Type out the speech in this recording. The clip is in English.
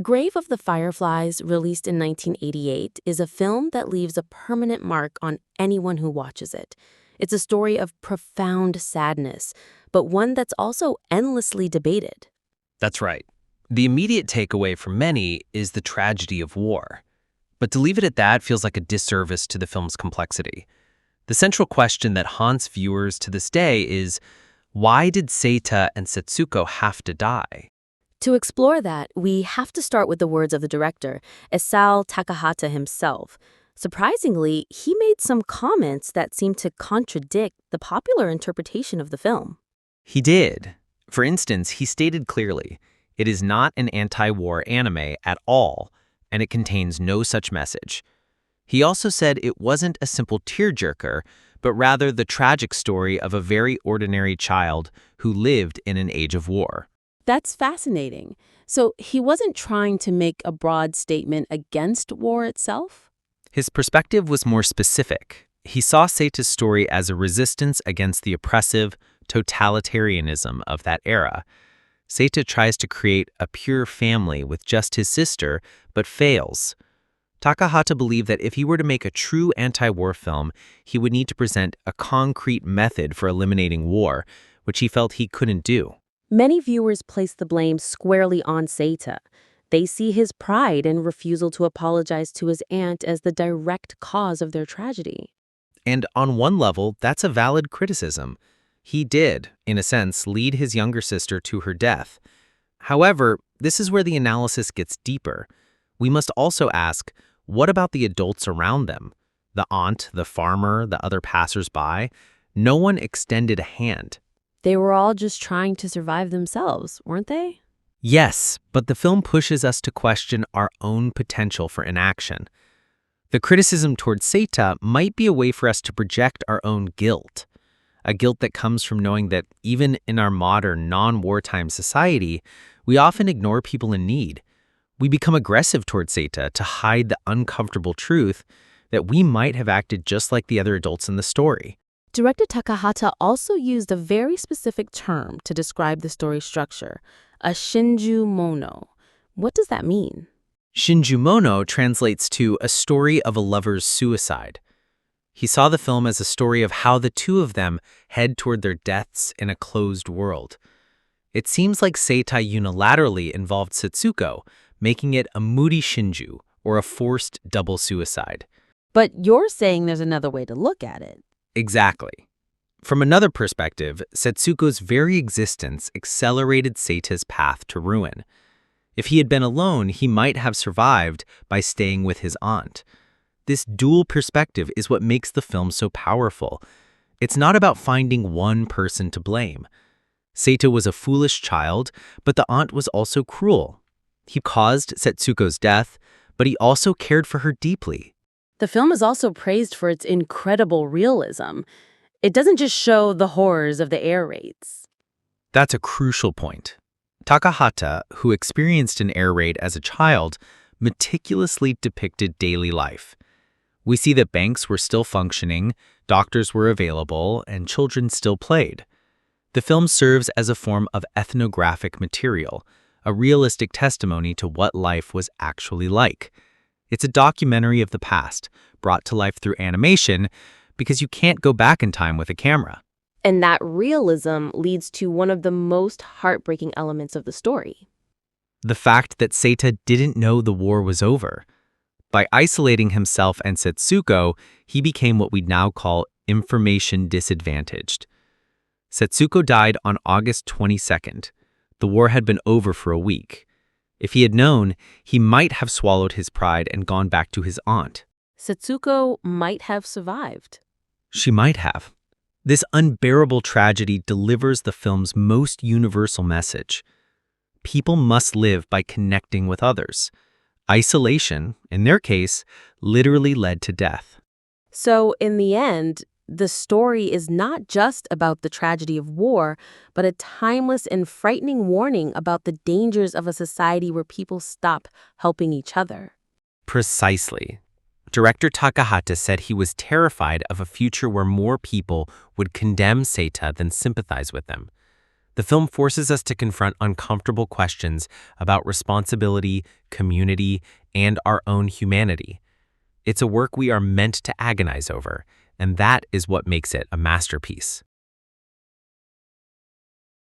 Grave of the Fireflies, released in 1988, is a film that leaves a permanent mark on anyone who watches it. It's a story of profound sadness, but one that's also endlessly debated. That's right. The immediate takeaway for many is the tragedy of war. But to leave it at that feels like a disservice to the film's complexity. The central question that haunts viewers to this day is, why did Seita and Setsuko have to die? To explore that, we have to start with the words of the director, Isao Takahata himself. Surprisingly, he made some comments that seem to contradict the popular interpretation of the film. He did. For instance, he stated clearly, it is not an anti-war anime at all, and it contains no such message. He also said it wasn't a simple tearjerker, but rather the tragic story of a very ordinary child who lived in an age of war. That's fascinating. So he wasn't trying to make a broad statement against war itself? His perspective was more specific. He saw Seita's story as a resistance against the oppressive totalitarianism of that era. Seita tries to create a pure family with just his sister, but fails. Takahata believed that if he were to make a true anti-war film, he would need to present a concrete method for eliminating war, which he felt he couldn't do. Many viewers place the blame squarely on Seita. They see his pride and refusal to apologize to his aunt as the direct cause of their tragedy. And on one level, that's a valid criticism. He did, in a sense, lead his younger sister to her death. However, this is where the analysis gets deeper. We must also ask, what about the adults around them? The aunt, the farmer, the other passers-by? No one extended a hand. They were all just trying to survive themselves, weren't they? Yes, but the film pushes us to question our own potential for inaction. The criticism towards Seita might be a way for us to project our own guilt, a guilt that comes from knowing that even in our modern, non-wartime society, we often ignore people in need. We become aggressive towards Seita to hide the uncomfortable truth that we might have acted just like the other adults in the story. Director Takahata also used a very specific term to describe the story structure, a shinju mono. What does that mean? Shinju mono translates to a story of a lover's suicide. He saw the film as a story of how the two of them head toward their deaths in a closed world. It seems like Seita unilaterally involved Setsuko, making it a moody shinju, or a forced double suicide. But you're saying there's another way to look at it. Exactly. From another perspective, Setsuko's very existence accelerated Seita's path to ruin. If he had been alone, he might have survived by staying with his aunt. This dual perspective is what makes the film so powerful. It's not about finding one person to blame. Seita was a foolish child, but the aunt was also cruel. He caused Setsuko's death, but he also cared for her deeply. The film is also praised for its incredible realism. It doesn't just show the horrors of the air raids. That's a crucial point. Takahata, who experienced an air raid as a child, meticulously depicted daily life. We see that banks were still functioning, doctors were available, and children still played. The film serves as a form of ethnographic material, a realistic testimony to what life was actually like. It's a documentary of the past, brought to life through animation, because you can't go back in time with a camera. And that realism leads to one of the most heartbreaking elements of the story. The fact that Seita didn't know the war was over. By isolating himself and Setsuko, he became what we'd now call information disadvantaged. Setsuko died on August 22nd. The war had been over for a week. If he had known, he might have swallowed his pride and gone back to his aunt. Setsuko might have survived. She might have. This unbearable tragedy delivers the film's most universal message. People must live by connecting with others. Isolation, in their case, literally led to death. So, in the end, the story is not just about the tragedy of war, but a timeless and frightening warning about the dangers of a society where people stop helping each other. Precisely. Director Takahata said he was terrified of a future where more people would condemn Seita than sympathize with them. The film forces us to confront uncomfortable questions about responsibility, community, and our own humanity. It's a work we are meant to agonize over, and that is what makes it a masterpiece.